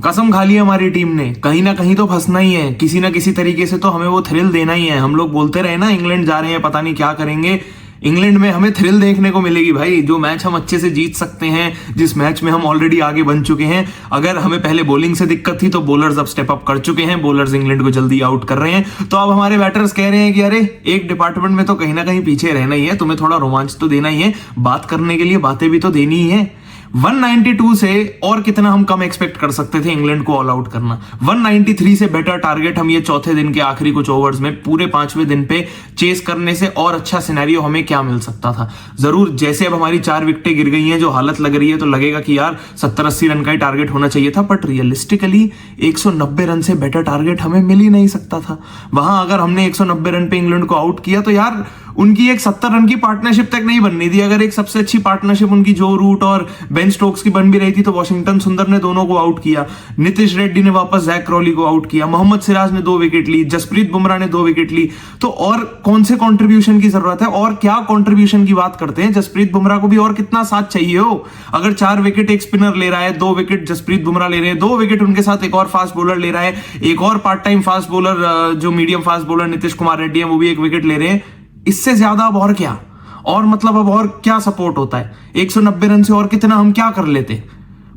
कसम खा ली हमारी टीम ने, कहीं ना कहीं तो फंसना ही है, किसी ना किसी तरीके से तो हमें वो थ्रिल देना ही है। हम लोग बोलते रहे ना इंग्लैंड जा रहे हैं पता नहीं क्या करेंगे, इंग्लैंड में हमें थ्रिल देखने को मिलेगी भाई। जो मैच हम अच्छे से जीत सकते हैं, जिस मैच में हम ऑलरेडी आगे बन चुके हैं, अगर हमें पहले बॉलिंग से दिक्कत थी तो बॉलर्स अब स्टेप अप कर चुके हैं, बॉलर्स इंग्लैंड को जल्दी आउट कर रहे हैं। तो अब हमारे बैटर्स कह रहे हैं कि अरे एक डिपार्टमेंट में तो कहीं ना कहीं पीछे रहना ही है, तुम्हें थोड़ा रोमांच तो देना ही है, बात करने के लिए बातें भी तो देनी ही है। 192 से और कितना हम कम एक्सपेक्ट कर सकते थे इंग्लैंड को ऑल आउट करना। 193 से बेटर टारगेट हम ये चौथे दिन के आखिरी कुछ ओवर्स में पूरे पांचवें दिन पे चेस करने से और अच्छा सिनेरियो हमें क्या मिल सकता था। जरूर जैसे अब हमारी 4 विकेटें गिर गई हैं, जो हालत लग रही है, तो लगेगा कि यार 70-80 रन का ही टारगेट होना चाहिए था, बट रियलिस्टिकली 190 रन से बेटर टारगेट हमें मिल ही नहीं सकता था। वहां अगर हमने 190 रन पे इंग्लैंड को आउट किया तो यार उनकी एक 70 रन की पार्टनरशिप तक नहीं बननी थी। अगर एक सबसे अच्छी पार्टनरशिप उनकी जो रूट और बेन स्टोक्स की बन भी रही थी तो वॉशिंगटन सुंदर ने दोनों को आउट किया, नीतीश रेड्डी ने वापस जैक क्रॉली को आउट किया, मोहम्मद सिराज ने 2 विकेट ली, जसप्रीत बुमराह ने 2 विकेट ली। तो और कौन से कंट्रीब्यूशन की जरूरत है, और क्या कंट्रीब्यूशन की बात करते हैं। जसप्रीत बुमराह को भी और कितना साथ चाहिए हो। अगर 4 विकेट एक स्पिनर ले रहा है, 2 विकेट जसप्रीत बुमराह ले रहे हैं, 2 विकेट उनके साथ एक और फास्ट बॉलर ले रहा है, एक और पार्ट टाइम फास्ट बॉलर जो medium fast bowler Nitish Kumar Reddy है वो भी 1 विकेट ले रहे हैं, इससे ज्यादा अब और क्या, और मतलब अब और क्या सपोर्ट होता है। 190 रन से और कितना हम क्या कर लेते।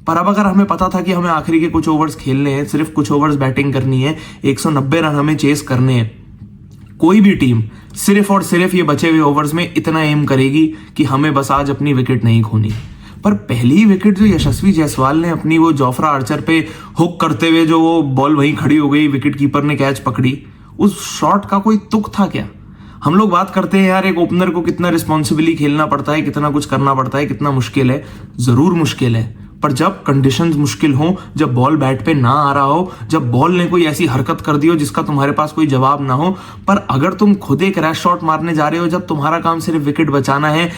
पर अब अगर हमें पता था कि हमें आखिरी के कुछ ओवर्स खेलने हैं, सिर्फ कुछ ओवर्स बैटिंग करनी है, 190 रन हमें चेस करने हैं, कोई भी टीम सिर्फ और सिर्फ ये बचे हुए ओवर्स में इतना एम करेगी कि हमें बस आज अपनी विकेट नहीं खोनी। पर पहली विकेट जो यशस्वी जायसवाल ने अपनी वो जोफ्रा आर्चर पे हुक करते हुए जो वो बॉल वहीं खड़ी हो गई, विकेट कीपर ने कैच पकड़ी, उस शॉट का कोई तुक था क्या। हम लोग बात करते हैं यार एक ओपनर को कितना रिस्पॉन्सिबली खेलना पड़ता है, कितना कुछ करना पड़ता है, कितना मुश्किल है। जरूर मुश्किल है, पर जब कंडीशंस मुश्किल हो, जब बॉल बैट पे ना आ रहा हो, जब बॉल ने कोई ऐसी हरकत कर दी हो जिसका तुम्हारे पास कोई जवाब ना हो, पर अगर तुम खुद एक रैश शॉट मारने जा रहे हो, जब तुम्हारा काम सिर्फ विकेट बचाना है,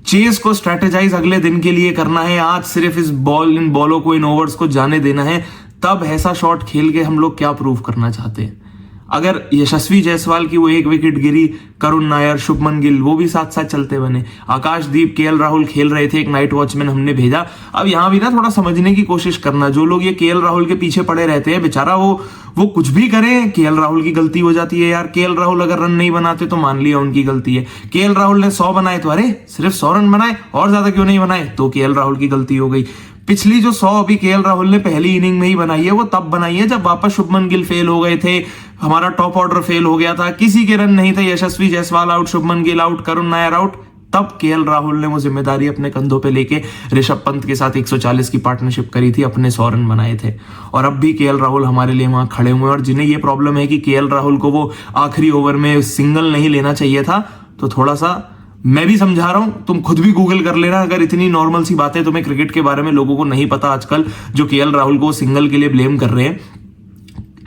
चेस को स्ट्रेटेजाइज अगले दिन के लिए करना है, आज सिर्फ इन बॉलों को, इन ओवर्स को जाने देना है, तब ऐसा शॉट खेल के हम लोग क्या प्रूव करना चाहते हैं। अगर यशस्वी जायसवाल की वो 1 विकेट गिरी, करुण नायर, शुभमन गिल वो भी साथ साथ चलते बने, आकाशदीप, केएल राहुल खेल रहे थे, एक नाइट वॉचमैन हमने भेजा। अब यहां भी ना थोड़ा समझने की कोशिश करना, जो लोग ये केएल राहुल के पीछे पड़े रहते हैं, बेचारा वो कुछ भी करें, केएल राहुल की गलती हो जाती है यार। केएल राहुल अगर रन नहीं बनाते तो मान लिया उनकी गलती है, केएल राहुल ने 100 बनाए तो अरे सिर्फ 100 रन बनाए, और ज्यादा क्यों नहीं बनाए, तो केएल राहुल की गलती हो गई। पिछली जो 100 अभी केएल राहुल ने पहली इनिंग में ही बनाई है, वो तब बनाई है जब वापस शुभमन गिल फेल हो गए थे, हमारा टॉप ऑर्डर फेल हो गया था, किसी के रन नहीं थे, यशस्वी Jaiswal out, Shubman Gill out, Karun Nair out, तब केएल राहुल ने वो जिम्मेदारी अपने कंधों पे लेके ऋषभ पंत के साथ 140 की पार्टनरशिप करी थी, अपने 100 रन बनाए थे। और अब भी केएल राहुल हमारे लिए वहां खड़े हुए हैं, और जिन्हें ये प्रॉब्लम है कि केएल राहुल को वो आखिरी ओवर में सिंगल नहीं लेना चाहिए था, तो थोड़ा सा मैं भी समझा रहा हूं, तुम खुद भी गूगल कर लेना अगर इतनी नॉर्मल सी बातें तुम्हें क्रिकेट के बारे में लोगों को नहीं पता आजकल, जो केएल राहुल को सिंगल के लिए ब्लेम कर रहे हैं।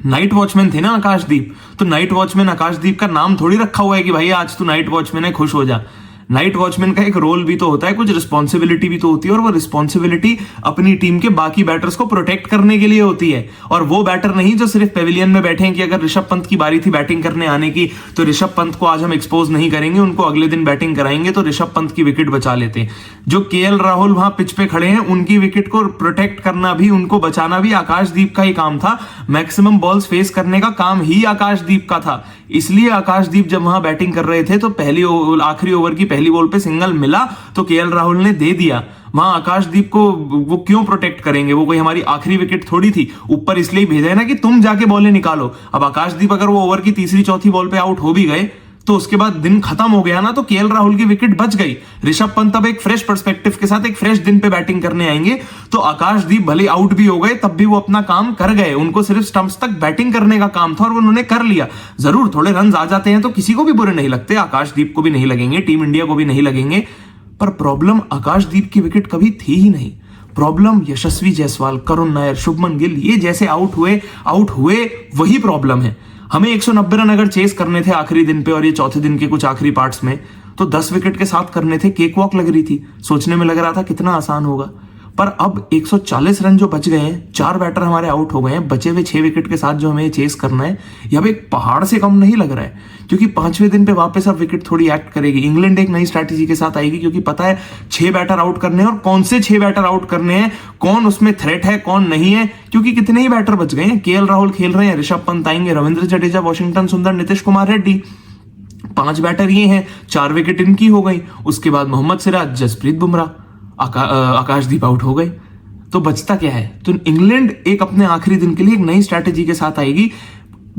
नाइट वॉचमैन थे ना आकाशदीप, तो नाइट वॉचमैन आकाशदीप का नाम थोड़ी रखा हुआ है कि भाई आज तू नाइट वॉचमैन है, खुश हो जा। नाइट वॉचमैन का एक रोल भी तो होता है, कुछ रिस्पॉन्सिबिलिटी भी तो होती है, और वो रिस्पॉन्सिबिलिटी अपनी टीम के बाकी बैटर्स को प्रोटेक्ट करने के लिए होती है। और वो बैटर नहीं जो सिर्फ पेविलियन में बैठे हैं कि अगर ऋषभ पंत की बारी थी बैटिंग करने आने की तो ऋषभ पंत को आज हम एक्सपोज नहीं करेंगे, उनको अगले दिन बैटिंग कराएंगे तो ऋषभ पंत की विकेट बचा लेते हैं। जो केएल राहुल वहां पिच पे खड़े हैं, उनकी विकेट को प्रोटेक्ट करना भी, उनको बचाना भी आकाशदीप का ही काम था। मैक्सिमम बॉल्स फेस करने का काम ही आकाशदीप का था। इसलिए आकाशदीप जब वहां बैटिंग कर रहे थे तो आखिरी ओवर की पहली बॉल पे सिंगल मिला तो केएल राहुल ने दे दिया। वहां आकाशदीप को वो क्यों प्रोटेक्ट करेंगे, वो कोई हमारी आखिरी विकेट थोड़ी थी। ऊपर इसलिए भेजा है ना कि तुम जाके बॉलें निकालो। अब आकाशदीप अगर वो ओवर की तीसरी चौथी बॉल पे आउट हो भी गए तो उसके बाद दिन खत्म हो गया ना, तो केएल राहुल की विकेट बच गई। ऋषभ पंत अब एक फ्रेश पर्सपेक्टिव के साथ एक फ्रेश दिन पे बैटिंग करने आएंगे, तो आकाशदीप भले आउट भी हो गए तब भी वो अपना काम कर गए। उनको सिर्फ स्टंप्स तक बैटिंग करने का काम था और उन्होंने कर लिया। जरूर थोड़े रन आ जाते हैं तो किसी को भी बुरे नहीं लगते, आकाशदीप को भी नहीं लगेंगे, टीम इंडिया को भी नहीं लगेंगे, पर प्रॉब्लम आकाशदीप की विकेट कभी थी ही नहीं। प्रॉब्लम यशस्वी जायसवाल, करुण नायर, शुभमन गिल ये जैसे आउट हुए वही प्रॉब्लम है। हमें 190 रन अगर चेस करने थे आखिरी दिन पे और ये चौथे दिन के कुछ आखिरी पार्ट्स में, तो 10 विकेट के साथ करने थे। केक वॉक लग रही थी, सोचने में लग रहा था कितना आसान होगा, पर अब 140 रन जो बच गए हैं, 4 बैटर हमारे आउट हो गए हैं, बचे हुए 6 विकेट के साथ जो हमें चेस करना है, यह अब एक पहाड़ से कम नहीं लग रहा है, क्योंकि 5वें दिन पे वापस अब विकेट थोड़ी एक्ट करेगी। इंग्लैंड एक नई स्ट्रैटेजी के साथ आएगी, क्योंकि पता है 6 बैटर आउट करने हैं, और कौन से 6 बैटर आउट करने हैं, कौन उसमें थ्रेट है कौन नहीं है, क्योंकि कितने ही बैटर बच गए हैं। केएल राहुल खेल रहे हैं, ऋषभ पंत आएंगे, रविंद्र जडेजा, वॉशिंगटन सुंदर, नीतीश कुमार रेड्डी, 5 बैटर ये हैं, 4 विकेट इनकी हो गई। उसके बाद मोहम्मद सिराज, जसप्रीत बुमराह, आकाशदीप आउट हो गए। तो बचता क्या है? तो इंग्लैंड एक अपने आखिरी दिन के लिए एक नई स्ट्रैटेजी के साथ आएगी।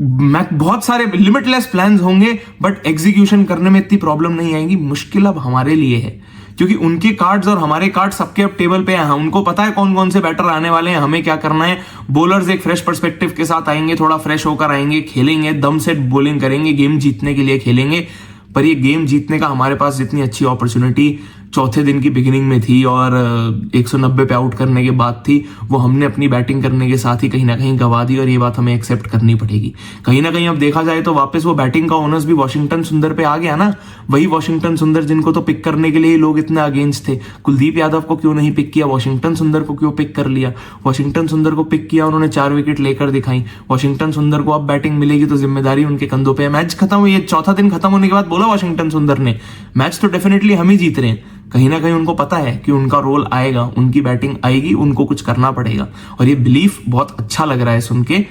बहुत सारे लिमिटलेस प्लान्स होंगे, बट एग्जीक्यूशन करने में इतनी प्रॉब्लम नहीं आएगी। मुश्किल अब हमारे लिए है, क्योंकि उनके कार्ड्स और हमारे कार्ड सबके अब टेबल पे हैं। उनको पता है कौन कौन से बैटर आने वाले हैं, हमें क्या करना है। बॉलर्स एक फ्रेश पर्सपेक्टिव के साथ आएंगे, थोड़ा फ्रेश होकर आएंगे, खेलेंगे, दम से बॉलिंग करेंगे, गेम जीतने के लिए खेलेंगे। पर ये गेम जीतने का हमारे पास जितनी अच्छी अपॉर्चुनिटी चौथे दिन की बिगिनिंग में थी और 190 पे आउट करने के बाद थी, वो हमने अपनी बैटिंग करने के साथ ही कहीं ना कहीं गवा दी, और ये बात हमें एक्सेप्ट करनी पड़ेगी। कहीं ना कहीं अब देखा जाए तो वापस वो बैटिंग का ओनर्स भी वॉशिंगटन सुंदर पे आ गया ना। वही वॉशिंगटन सुंदर जिनको तो पिक करने के लिए लोग इतना अगेंस्ट थे। कुलदीप यादव को क्यों नहीं पिक किया, वॉशिंगटन सुंदर को क्यों पिक कर लिया? वॉशिंगटन सुंदर को पिक किया, उन्होंने 4 विकेट लेकर दिखाई। वॉशिंगटन सुंदर को अब बैटिंग मिलेगी तो जिम्मेदारी उनके कंधों पे है। मैच खत्म हुई, ये चौथा दिन खत्म होने के बाद बोला वॉशिंगटन सुंदर ने, मैच तो डेफिनेटली हम ही जीत रहे हैं। कहीं ना कहीं उनको पता है कि उनका रोल आएगा, उनकी बैटिंग आएगी, उनको कुछ करना पड़ेगा। और ये बिलीफ बहुत अच्छा लग रहा है सुन के।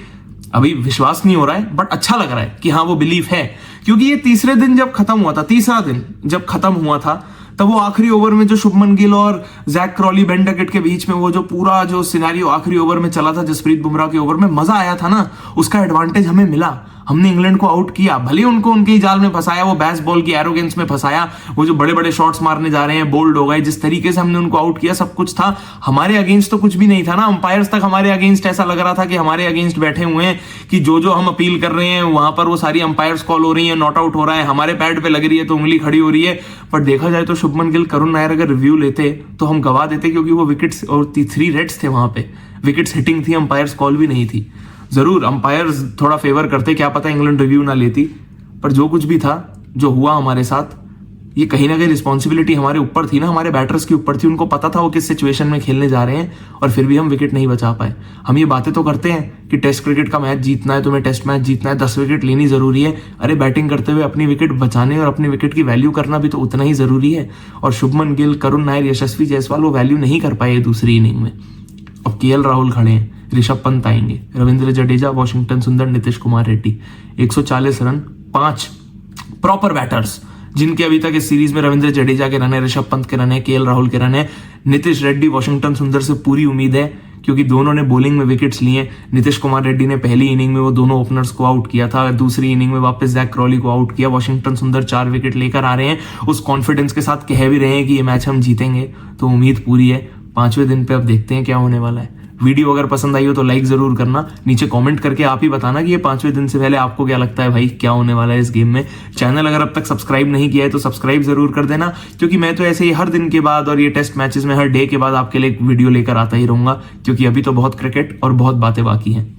अभी विश्वास नहीं हो रहा है, बट अच्छा लग रहा है कि हाँ वो बिलीफ है। क्योंकि ये तीसरे दिन जब खत्म हुआ था, तीसरा दिन जब खत्म हुआ था, तब वो आखिरी ओवर में जो शुभमन गिल और जैक क्रॉली, बेन डकेट के बीच में वो जो पूरा जो सिनेरियो आखिरी ओवर में चला था, जसप्रीत बुमराह के ओवर में मजा आया था ना, उसका एडवांटेज हमें मिला। हमने इंग्लैंड को आउट किया, भले उनको उनके ही जाल में फंसाया, वो बैस बॉल की एरोगेंस में फंसाया, वो जो बड़े बड़े शॉट्स मारने जा रहे हैं बोल्ड हो गए, जिस तरीके से हमने उनको आउट किया सब कुछ था। हमारे अगेंस्ट तो कुछ भी नहीं था ना, अंपायर्स तक हमारे अगेंस्ट ऐसा लग रहा था कि हमारे अगेंस्ट बैठे हुए हैं, कि जो हम अपील कर रहे हैं वहां पर वो सारी अंपायर्स कॉल हो रही है, नॉट आउट हो रहा है, हमारे पैड पे लग रही है तो उंगली खड़ी हो रही है। पर देखा जाए तो शुभमन गिल, करुण नायर अगर रिव्यू लेते तो हम गवा देते, क्योंकि वो विकेट्स और 3 रेड्स थे वहां पे, विकेट्स हिटिंग थी, अंपायर्स कॉल भी नहीं थी। जरूर अंपायर्स थोड़ा फेवर करते, क्या पता इंग्लैंड रिव्यू ना लेती, पर जो कुछ भी था, जो हुआ हमारे साथ, ये कहीं ना कहीं रिस्पॉन्सिबिलिटी हमारे ऊपर थी ना, हमारे बैटर्स के ऊपर थी। उनको पता था वो किस सिचुएशन में खेलने जा रहे हैं, और फिर भी हम विकेट नहीं बचा पाए। हम ये बातें तो करते हैं कि टेस्ट क्रिकेट का मैच जीतना है, तुम्हें टेस्ट मैच जीतना है, 10 विकेट लेनी जरूरी है। अरे बैटिंग करते हुए अपनी विकेट बचाने और अपनी विकेट की वैल्यू करना भी तो उतना ही जरूरी है। और शुभमन गिल, करुण नायर, यशस्वी जायसवाल वो वैल्यू नहीं कर पाए दूसरी इनिंग में। अब केएल राहुल खड़े हैं, ऋषभ पंत आएंगे, रविंद्र जडेजा, वॉशिंगटन सुंदर, Nitish Kumar Reddy, 140 run, 5 proper batters, जिनके अभी तक इस सीरीज में रविंद्र जडेजा के रन है, ऋषभ पंत के रन है, केएल राहुल के रन है, नीतीश रेड्डी, वॉशिंगटन सुंदर से पूरी उम्मीद है, क्योंकि दोनों ने बॉलिंग में विकेट्स लिए। नीतीश कुमार रेड्डी ने पहली इनिंग में वो दोनों ओपनर्स को आउट किया था, दूसरी इनिंग में वापस जैक क्रॉली को आउट किया। वॉशिंगटन सुंदर 4 विकेट लेकर आ रहे हैं, उस कॉन्फिडेंस के साथ कह भी रहे हैं कि ये मैच हम जीतेंगे, तो उम्मीद पूरी है। 5वें दिन पे अब देखते हैं क्या होने वाला है। वीडियो अगर पसंद आई हो तो लाइक जरूर करना, नीचे कमेंट करके आप ही बताना कि ये 5वें दिन से पहले आपको क्या लगता है भाई, क्या होने वाला है इस गेम में। चैनल अगर अब तक सब्सक्राइब नहीं किया है तो सब्सक्राइब जरूर कर देना, क्योंकि मैं तो ऐसे ही हर दिन के बाद और ये टेस्ट मैचेस में हर डे के बाद आपके लिए वीडियो लेकर आता ही रहूंगा, क्योंकि अभी तो बहुत क्रिकेट और बहुत बातें बाकी हैं।